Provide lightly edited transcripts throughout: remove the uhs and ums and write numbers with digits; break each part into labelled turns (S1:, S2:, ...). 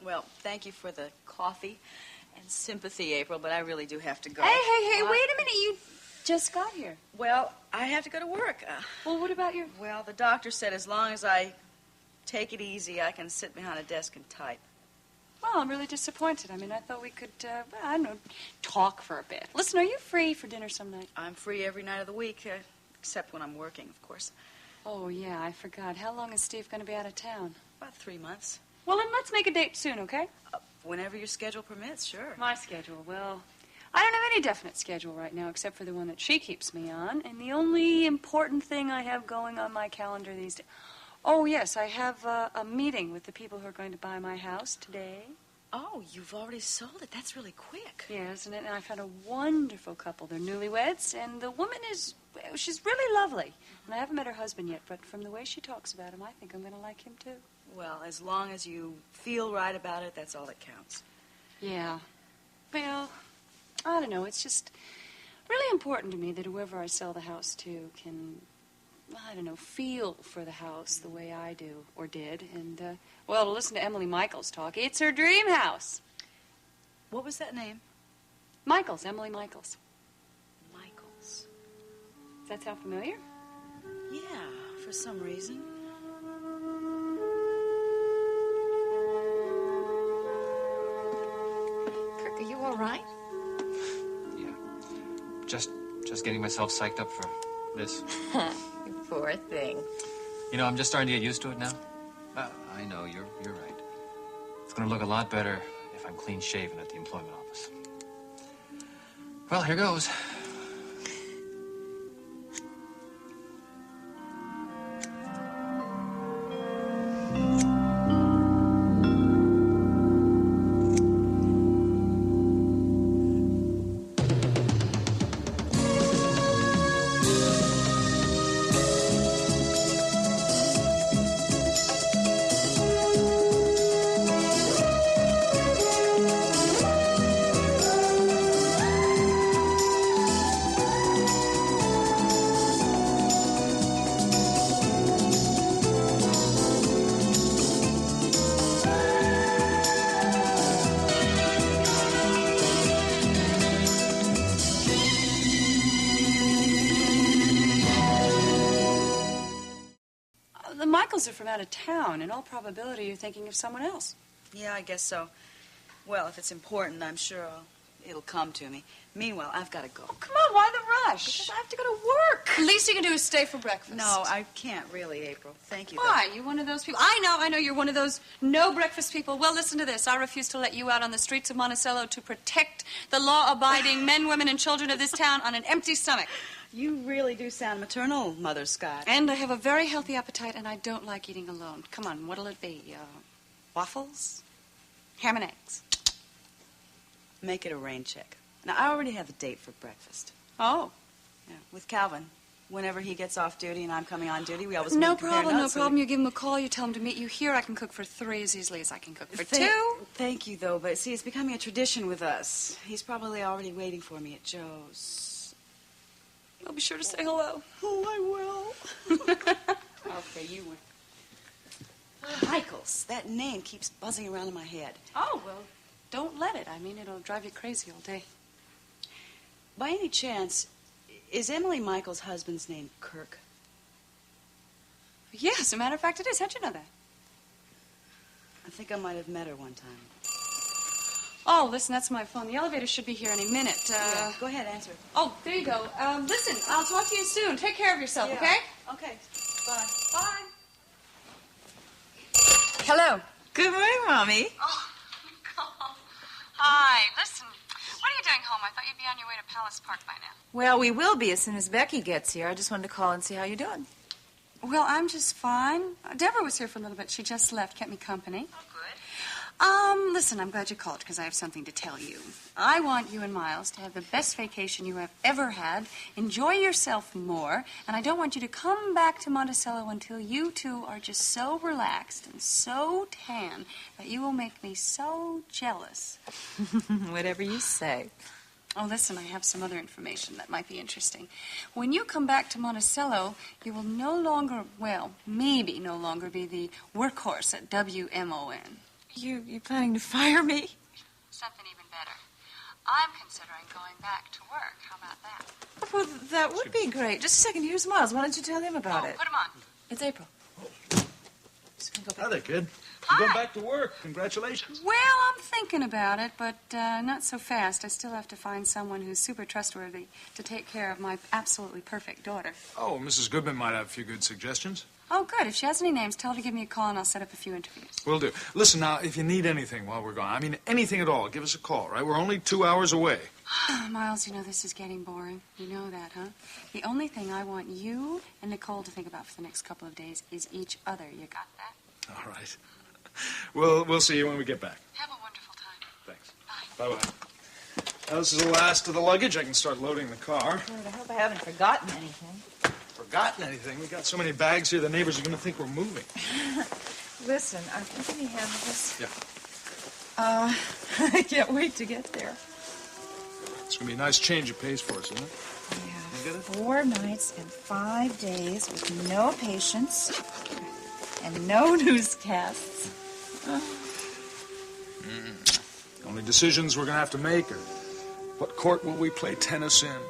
S1: Well, thank you for the coffee and sympathy, April, but I really do have to go.
S2: Hey, wait a minute. You just got here.
S1: Well, I have to go to work.
S2: Well, what about your...
S1: Well, the doctor said as long as I take it easy, I can sit behind a desk and type.
S2: Well, I'm really disappointed. I mean, I thought we could, I don't know, talk for a bit. Listen, are you free for dinner some night?
S1: I'm free every night of the week, except when I'm working, of course.
S2: Oh, yeah, I forgot. How long is Steve going to be out of town?
S1: About 3 months.
S2: Well, then let's make a date soon, okay?
S1: Whenever your schedule permits, sure.
S2: My schedule? Well, I don't have any definite schedule right now except for the one that she keeps me on. And the only important thing I have going on my calendar these days... Oh, yes, I have a meeting with the people who are going to buy my house today.
S1: Oh, you've already sold it. That's really quick.
S2: Yeah, isn't it? And I found a wonderful couple. They're newlyweds, and the woman she's really lovely. And I haven't met her husband yet, but from the way she talks about him, I think I'm going to like him, too.
S1: Well, as long as you feel right about it, that's all that counts.
S2: Yeah. Well, I don't know. It's just really important to me that whoever I sell the house to can... I don't know, feel for the house the way I do, or did. And, well, to listen to Emily Michaels talk, it's her dream house.
S1: What was that name?
S2: Michaels, Emily Michaels.
S1: Michaels.
S2: Does that sound familiar?
S1: Yeah, for some reason.
S3: Kirk, are you all right?
S4: Yeah. Just getting myself psyched up for this.
S3: You poor thing.
S4: You know, I'm just starting to get used to it now. I know, you're right. It's going to look a lot better if I'm clean-shaven at the employment office. Well, here goes.
S2: The Michaels are from out of town. In all probability, you're thinking of someone else.
S1: Yeah, I guess so. Well, if it's important, I'm sure it'll come to me. Meanwhile, I've got to go.
S2: Come on, why the rush?
S1: Because I have to go to work.
S2: The least you can do is stay for breakfast.
S1: No, I can't really, April. Thank you.
S2: Why? You one of those people? I know you're one of those no breakfast people. Well, listen to this. I refuse to let you out on the streets of Monticello to protect the law-abiding men, women, and children of this town on an empty stomach.
S1: You really do sound maternal, Mother Scott.
S2: And I have a very healthy appetite, and I don't like eating alone. Come on, what'll it be? Waffles? Ham and eggs?
S1: Make it a rain check. Now, I already have a date for breakfast.
S2: Oh.
S1: Yeah, with Calvin. Whenever he gets off duty and I'm coming on duty, we always
S2: No
S1: meet and compare
S2: problem.
S1: notes.
S2: You give him a call, you tell him to meet you here. I can cook for 3 as easily as I can cook for 2.
S1: Thank you, though, but see, it's becoming a tradition with us. He's probably already waiting for me at Joe's.
S2: I'll be sure to say hello.
S1: Oh, I will. Okay, you win. Michaels. That name keeps buzzing around in my head.
S2: Oh, well, don't let it. I mean, it'll drive you crazy all day.
S1: By any chance, is Emily Michaels' husband's name Kirk?
S2: Yes, as a matter of fact, it is. How'd you know that?
S1: I think I might have met her one time.
S2: Oh, listen, that's my phone. The elevator should be here any minute.
S1: Yeah, go ahead, answer it.
S2: Oh, there you go. Listen, I'll talk to you soon. Take care of yourself,
S1: Yeah.
S2: okay?
S1: Okay, bye.
S2: Bye.
S3: Hello. Good morning, Mommy.
S2: Oh, hi. Listen, what are you doing home? I thought you'd be on your way to Palace Park by now.
S3: Well, we will be as soon as Becky gets here. I just wanted to call and see how you're doing.
S2: Well, I'm just fine. Deborah was here for a little bit. She just left, kept me company.
S3: Oh, good.
S2: Listen, I'm glad you called because I have something to tell you. I want you and Miles to have the best vacation you have ever had, enjoy yourself more, and I don't want you to come back to Monticello until you two are just so relaxed and so tan that you will make me so jealous.
S3: Whatever you say.
S2: Oh, listen, I have some other information that might be interesting. When you come back to Monticello, you will no longer, well, maybe no longer be the workhorse at WMON.
S3: You planning to fire me?
S2: Something even better. I'm considering going back to work. How about that?
S3: Well, that would be great. Just a second. Here's Miles. Why don't you tell him about it?
S2: Put him on.
S3: It's April. Just gonna go back.
S5: Hi there, kid. You're going back to work. Congratulations.
S2: Well, I'm thinking about it, but not so fast. I still have to find someone who's super trustworthy to take care of my absolutely perfect daughter.
S5: Oh, Mrs. Goodman might have a few good suggestions.
S2: Oh, good. If she has any names, tell her to give me a call and I'll set up a few interviews.
S5: Will do. Listen, now, if you need anything while we're gone, I mean anything at all, give us a call, right? We're only 2 hours away.
S2: Miles, you know this is getting boring. You know that, huh? The only thing I want you and Nicole to think about for the next couple of days is each other. You got that?
S5: All right. We'll see you when we get back.
S2: Have a wonderful time.
S5: Thanks. Bye-bye. Now, this is the last of the luggage. I can start loading the car.
S3: Lord, I hope I haven't forgotten anything.
S5: Forgotten anything? We got so many bags here, the neighbors are going to think we're moving.
S3: Listen, can you handle this?
S5: Yeah.
S3: I can't wait to get there.
S5: It's going to be a nice change of pace for us, isn't it?
S3: Yeah.
S5: You get it?
S3: 4 nights and 5 days with no patients and no newscasts.
S5: Only decisions we're going to have to make are what court will we play tennis in?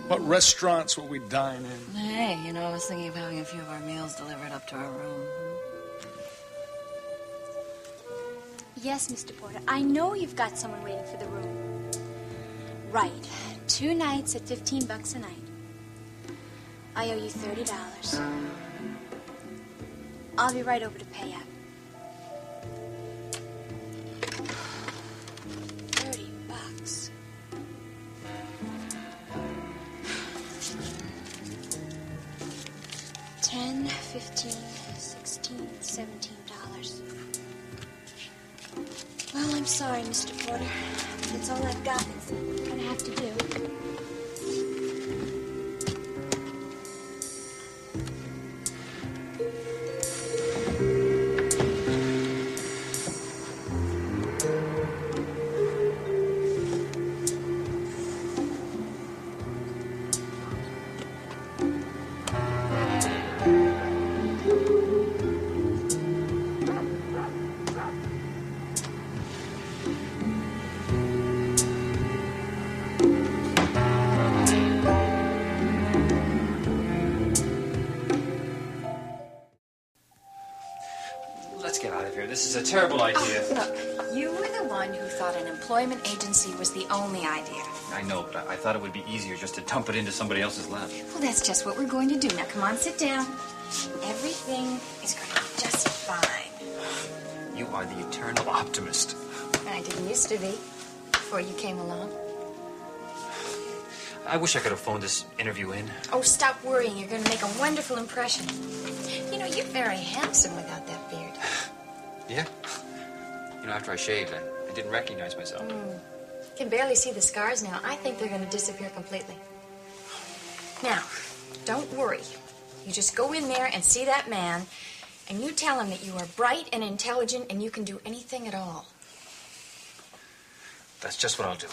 S5: What restaurants will we dine in?
S6: Hey, you know, I was thinking of having a few of our meals delivered up to our room.
S7: Yes, Mr. Porter. I know you've got someone waiting for the room. Right. 2 nights at $15 a night. I owe you $30. I'll be right over to pay up. $30. 10, 15, 16, $17. Well, I'm sorry, Mr. Porter. That's all I've got. It's gonna have to do.
S4: Let's get out of here. This is a terrible idea.
S2: Look, you were the one who thought an employment agency was the only idea.
S4: I know, but I thought it would be easier just to dump it into somebody else's lap.
S2: Well, that's just what we're going to do. Now, come on, sit down. Everything is going to be just fine.
S4: You are the eternal optimist.
S2: I didn't used to be before you came along.
S4: I wish I could have phoned this interview in.
S2: Oh, stop worrying. You're going to make a wonderful impression. You know, you're very handsome without that beard.
S4: Yeah? You know, after I shaved, I didn't recognize myself.
S2: You can barely see the scars now. I think they're going to disappear completely. Now, don't worry. You just go in there and see that man, and you tell him that you are bright and intelligent and you can do anything at all.
S4: That's just what I'll do.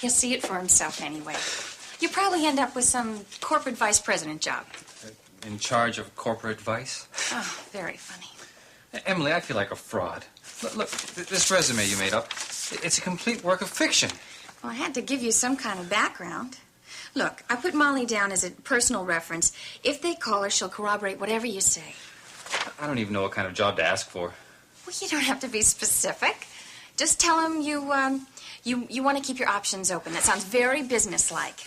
S2: He'll see it for himself anyway. You probably end up with some corporate vice president job.
S4: In charge of corporate vice?
S2: Oh, very funny.
S4: Emily, I feel like a fraud. Look, this resume you made up, it's a complete work of fiction.
S2: Well, I had to give you some kind of background. Look, I put Molly down as a personal reference. If they call her, she'll corroborate whatever you say.
S4: I don't even know what kind of job to ask for.
S2: Well, you don't have to be specific. Just tell them you want to keep your options open. That sounds very businesslike.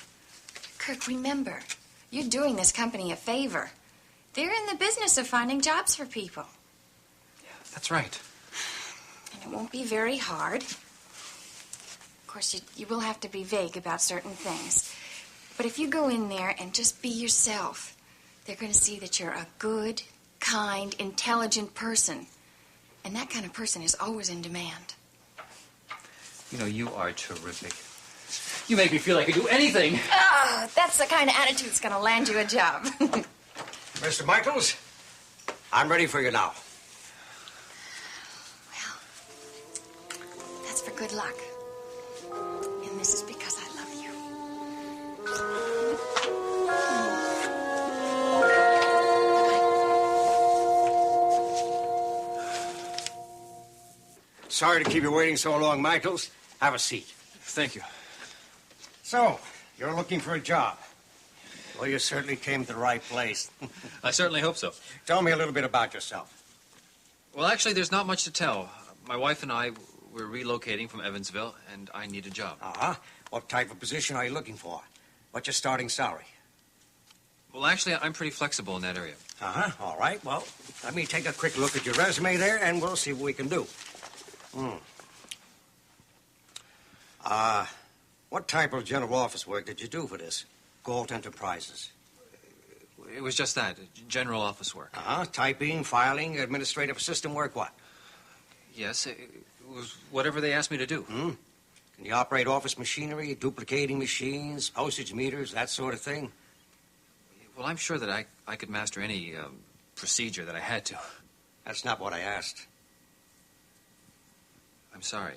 S2: Kirk, remember, you're doing this company a favor. They're in the business of finding jobs for people.
S4: Yeah, that's right.
S2: And it won't be very hard. Of course, you will have to be vague about certain things. But if you go in there and just be yourself, they're going to see that you're a good, kind, intelligent person. And that kind of person is always in demand.
S4: You know, you are terrific. You make me feel like I could do anything.
S2: Oh, that's the kind of attitude that's going to land you a job.
S8: Mr. Michaels, I'm ready for you now.
S2: Well, that's for good luck. And this is because I love you.
S8: Sorry to keep you waiting so long, Michaels. Have a seat.
S4: Thank you.
S8: So, you're looking for a job. Well, you certainly came to the right place.
S4: I certainly hope so.
S8: Tell me a little bit about yourself.
S4: Well, actually, there's not much to tell. My wife and I were relocating from Evansville, and I need a job.
S8: Uh-huh. What type of position are you looking for? What's your starting salary?
S4: Well, actually, I'm pretty flexible in that area.
S8: Uh-huh. All right. Well, let me take a quick look at your resume there, and we'll see what we can do. What type of general office work did you do for this? Galt Enterprises.
S4: It was just that, general office work.
S8: Uh-huh. Typing, filing, administrative assistant work, what?
S4: Yes, it was whatever they asked me to do.
S8: Can you operate office machinery, duplicating machines, postage meters, that sort of thing?
S4: Well, I'm sure that I could master any procedure that I had to.
S8: That's not what I asked.
S4: I'm sorry.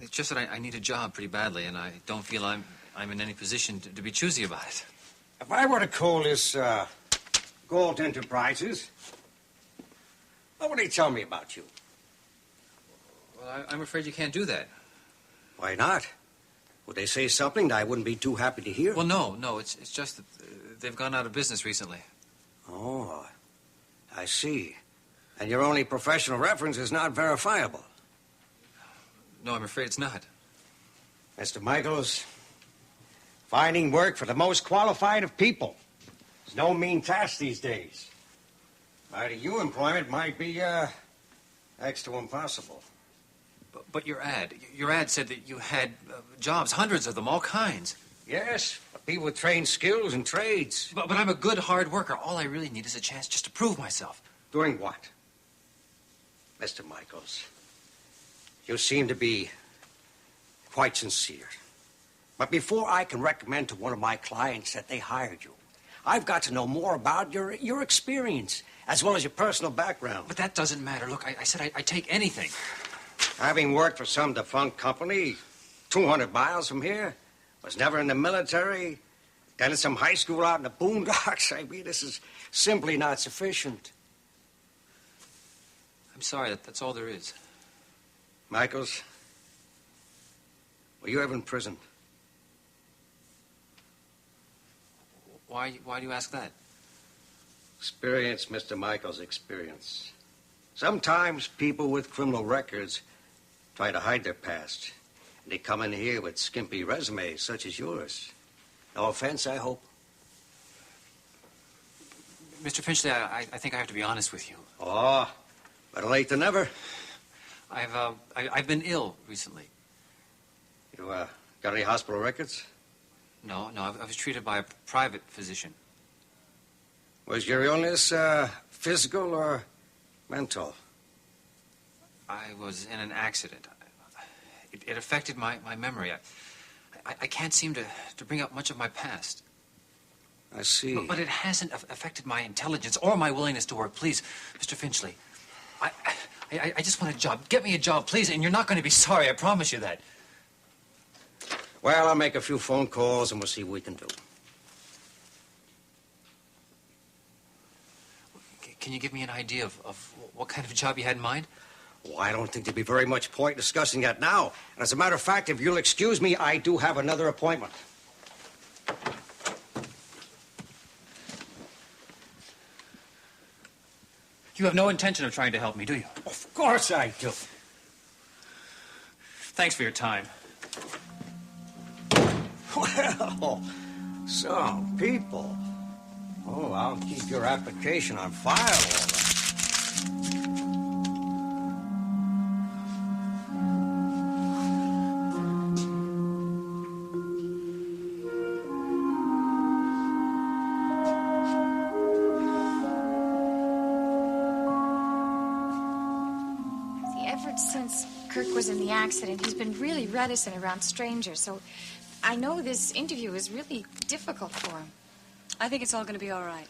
S4: It's just that I need a job pretty badly, and I don't feel I'm in any position to be choosy about it.
S8: If I were to call this Galt Enterprises, what would they tell me about you?
S4: Well, I'm afraid you can't do that.
S8: Why not? Would they say something that I wouldn't be too happy to hear?
S4: Well, no. It's just that they've gone out of business recently.
S8: Oh, I see. And your only professional reference is not verifiable.
S4: No, I'm afraid it's not.
S8: Mr. Michaels, finding work for the most qualified of people is no mean task these days. Finding you employment might be next to impossible.
S4: But your ad said that you had jobs, hundreds of them, all kinds.
S8: Yes, for people with trained skills and trades.
S4: But I'm a good, hard worker. All I really need is a chance just to prove myself.
S8: Doing what? Mr. Michaels, you seem to be quite sincere. But before I can recommend to one of my clients that they hired you, I've got to know more about your experience, as well as your personal background.
S4: But that doesn't matter. Look, I said I'd take anything.
S8: Having worked for some defunct company 200 miles from here, was never in the military, then in some high school out in the boondocks, I mean, this is simply not sufficient.
S4: I'm sorry, that's all there is.
S8: Michaels, were you ever in prison?
S4: Why do you ask that?
S8: Experience, Mr. Michaels, experience. Sometimes people with criminal records try to hide their past. And they come in here with skimpy resumes such as yours. No offense, I hope.
S4: Mr. Finchley, I think I have to be honest with you.
S8: Oh, better late than never.
S4: I've been ill recently.
S8: You, got any hospital records?
S4: No, I was treated by a private physician.
S8: Was your illness, physical or mental?
S4: I was in an accident. It affected my memory. I can't seem to bring up much of my past.
S8: I see.
S4: But it hasn't affected my intelligence or my willingness to work. Please, Mr. Finchley, I just want a job. Get me a job, please, and you're not going to be sorry. I promise you that.
S8: Well, I'll make a few phone calls and we'll see what we can do.
S4: Can you give me an idea of what kind of job you had in mind?
S8: Oh, I don't think there'd be very much point discussing that now. And as a matter of fact, if you'll excuse me, I do have another appointment.
S4: You have no intention of trying to help me, do you?
S8: Of course I do.
S4: Thanks for your time.
S8: Well, some people. Oh, I'll keep your application on file, all right.
S7: Since Kirk was in the accident, he's been really reticent around strangers, so I know this interview is really difficult for him.
S2: I think it's all going to be all right.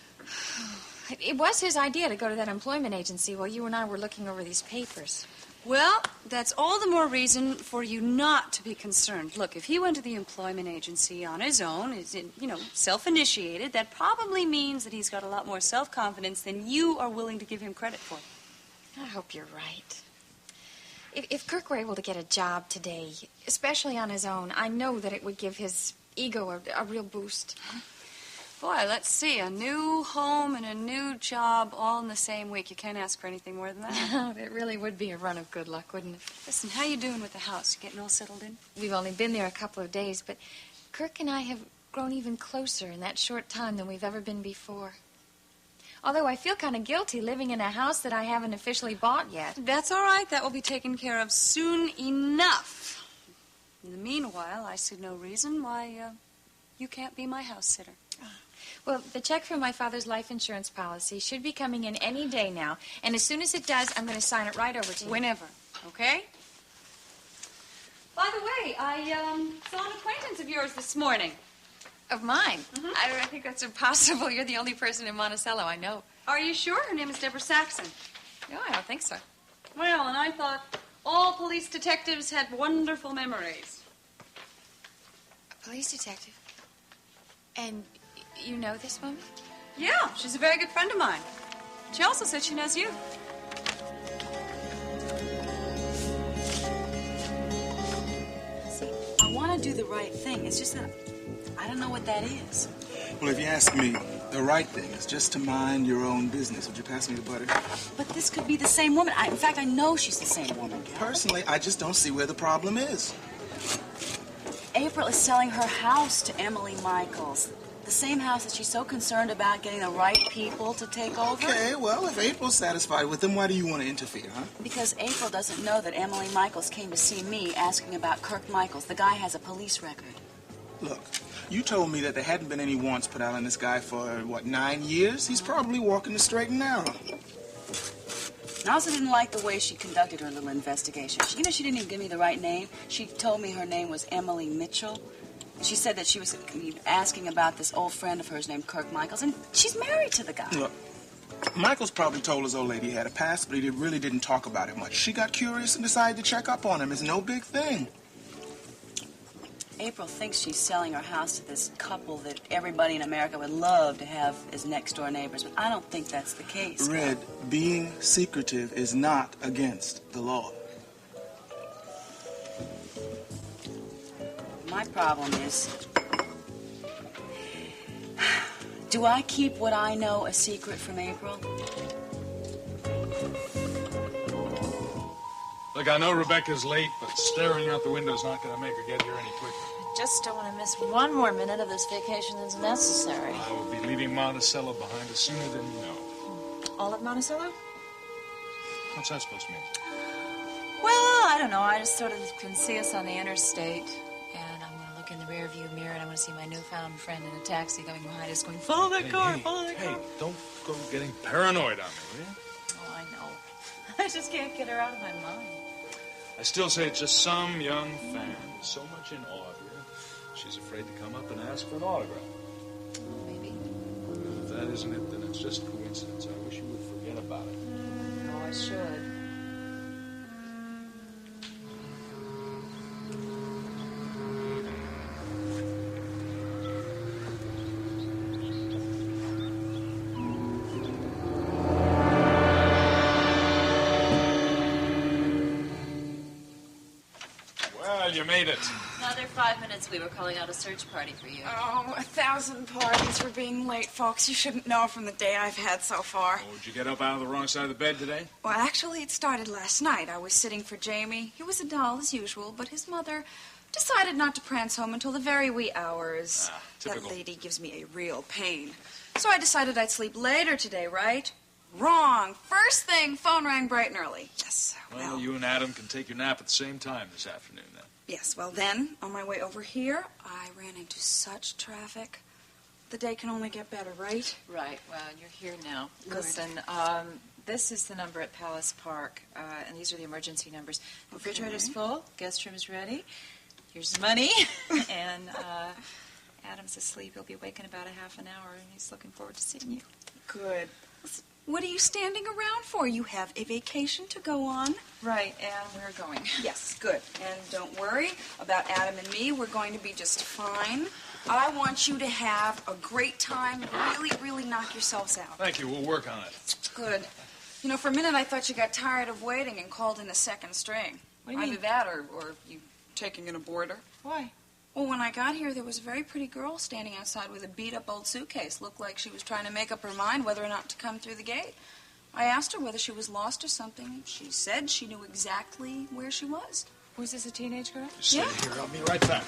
S7: It was his idea to go to that employment agency while you and I were looking over these papers.
S2: Well, that's all the more reason for you not to be concerned. Look, if he went to the employment agency on his own, is self-initiated, that probably means that he's got a lot more self-confidence than you are willing to give him credit for.
S7: I hope you're right.
S9: If Kirk were able to get a job today, especially on his own, I know that it would give his ego a real boost.
S2: Boy, let's see. A new home and a new job all in the same week. You can't ask for anything more than that.
S9: It really would be a run of good luck, wouldn't it?
S2: Listen, how you doing with the house? You getting all settled in?
S9: We've only been there a couple of days, but Kirk and I have grown even closer in that short time than we've ever been before. Although I feel kind of guilty living in a house that I haven't officially bought yet.
S2: That's all right. That will be taken care of soon enough. In the meanwhile, I see no reason why you can't be my house sitter.
S9: Well, the check for my father's life insurance policy should be coming in any day now. And as soon as it does, I'm going to sign it right over to you.
S2: Whenever, okay? By the way, I saw an acquaintance of yours this morning.
S9: Of mine? I think that's impossible. You're the only person in Monticello I know.
S2: Are you sure? Her name is Deborah Saxon.
S9: No, I don't think so.
S2: Well, and I thought all police detectives had wonderful memories.
S9: A police detective? And you know this woman?
S2: Yeah, she's a very good friend of mine. She also said she knows you.
S1: See, I want to do the right thing. It's just that I don't know what that is.
S10: Well, if you ask me, the right thing is just to mind your own business. Would you pass me the butter?
S1: But this could be the same woman. In fact, I know she's the same woman.
S10: Personally, I just don't see where the problem is.
S1: April is selling her house to Emily Michaels. The same house that she's so concerned about getting the right people to take over.
S10: Okay, well, if April's satisfied with them, why do you want to interfere, huh?
S1: Because April doesn't know that Emily Michaels came to see me asking about Kirk Michaels. The guy has a police record.
S10: Look, you told me that there hadn't been any warrants put out on this guy for, 9 years? He's probably walking the straight and narrow.
S1: I also didn't like the way she conducted her little investigation. She didn't even give me the right name. She told me her name was Emily Mitchell. She said that she was asking about this old friend of hers named Kirk Michaels, and she's married to the guy.
S10: Look, Michaels probably told his old lady he had a past, but he really didn't talk about it much. She got curious and decided to check up on him. It's no big thing.
S1: April thinks she's selling her house to this couple that everybody in America would love to have as next-door neighbors, but I don't think that's the case.
S10: Red, being secretive is not against the law.
S1: My problem is, do I keep what I know a secret from April?
S5: Look, I know Rebecca's late, but staring out the window's not going to make her get here any quicker.
S6: Just don't want to miss one more minute of this vacation than's necessary.
S5: I will be leaving Monticello behind us sooner than you know.
S6: All of Monticello?
S5: What's that supposed to mean?
S6: Well, I don't know. I just sort of can see us on the interstate, and I'm going to look in the rearview mirror, and I'm going to see my newfound friend in a taxi coming behind us going, follow that car, follow that car.
S5: Hey, don't go getting paranoid on me, will you?
S6: Oh, I know. I just can't get her out of my mind.
S5: I still say it's just some young fan who's so much in awe of you, she's afraid to come up and ask for an autograph.
S6: Maybe.
S5: If that isn't it, then it's just coincidence. I wish you would forget about it.
S6: Oh, I should.
S5: Well, you made it.
S6: Another 5 minutes, we were calling out a search party for you.
S3: Oh, 1,000 pardons for being late, folks. You shouldn't know from the day I've had so far.
S5: Oh, did you get up out of the wrong side of the bed today?
S3: Well, actually, it started last night. I was sitting for Jamie. He was a doll, as usual, but his mother decided not to prance home until the very wee hours.
S5: Typical.
S3: That lady gives me a real pain. So I decided I'd sleep later today, right? Wrong. First thing, phone rang bright and early. Yes,
S5: Well, you and Adam can take your nap at the same time this afternoon, then.
S3: Yes, well then, on my way over here, I ran into such traffic. The day can only get better, right?
S6: Right. Well, you're here now.
S3: Good.
S6: Listen, this is the number at Palace Park, and these are the emergency numbers. The refrigerator's full. Guest room's ready. Here's the money. And Adam's asleep. He'll be awake in about a half an hour, and he's looking forward to seeing you.
S3: Good. What are you standing around for? You have a vacation to go on.
S6: Right, and we're going.
S3: Yes, good. And don't worry about Adam and me. We're going to be just fine. I want you to have a great time. Really, really knock yourselves out.
S5: Thank you. We'll work on it.
S3: Good. You know, for a minute I thought you got tired of waiting and called in the second string.
S6: What do you
S3: Either
S6: mean?
S3: that or you taking in a boarder.
S6: Why?
S3: Well, when I got here, there was a very pretty girl standing outside with a beat-up old suitcase. Looked like she was trying to make up her mind whether or not to come through the gate. I asked her whether she was lost or something. She said she knew exactly where she was.
S6: Was this a teenage girl?
S5: Just sit here. I'll be right back.